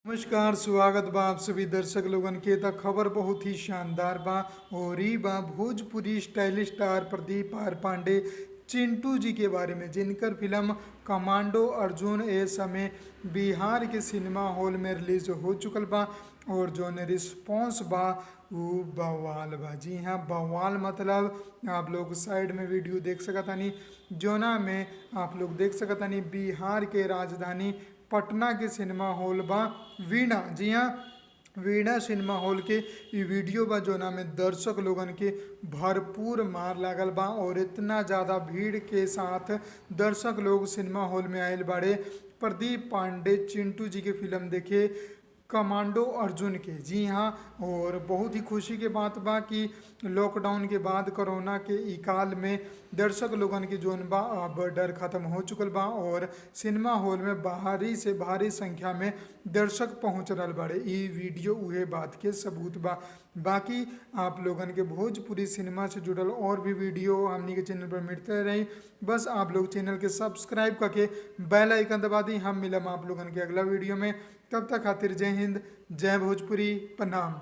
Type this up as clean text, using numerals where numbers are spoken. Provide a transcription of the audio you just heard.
नमस्कार, स्वागत बा आप सभी दर्शक लोगन के। त खबर बहुत ही शानदार बा और ई बा भोजपुरी स्टाइल स्टार प्रदीप आर पांडे चिंटू जी के बारे में, जिनकर फिल्म कमांडो अर्जुन ए समय बिहार के सिनेमा हॉल में रिलीज हो चुकल बा और जोन रिस्पॉन्स बा वो बवाल बा। जी हाँ, बवाल मतलब आप लोग साइड में वीडियो देख सकतानी, जोना में आप लोग देख सकतानी बिहार के राजधानी पटना के सिनेमा हॉल बा वीणा। जी हाँ, वीणा सिनेमा हॉल के ई वीडियो बा जोना में दर्शक लोगन के भरपूर मार लागल बा और इतना ज़्यादा भीड़ के साथ दर्शक लोग सिनेमा हॉल में आयल बाड़े प्रदीप पांडे चिंटू जी के फिल्म देखे कमांडो अर्जुन के। जी हाँ, और बहुत ही खुशी के बात बा कि लॉकडाउन के बाद कोरोना के ई काल में दर्शक लोगन के जोन बा अब डर खत्म हो चुकल बा और सिनेमा हॉल में भारी से भारी संख्या में दर्शक पहुंच रहल बाड़े। ई वीडियो उहे बात के सबूत बा। बाकी आप लोगन के भोजपुरी सिनेमा से जुड़ल और भी वीडियो हमनी के चैनल पर मिलते रही। बस आप लोग चैनल के सब्सक्राइब करके बेल आइकन दबा दी। हम मिलम आप लोगन के अगला वीडियो में। तब तक खातिर जय हिंद, जय भोजपुरी, प्रणाम।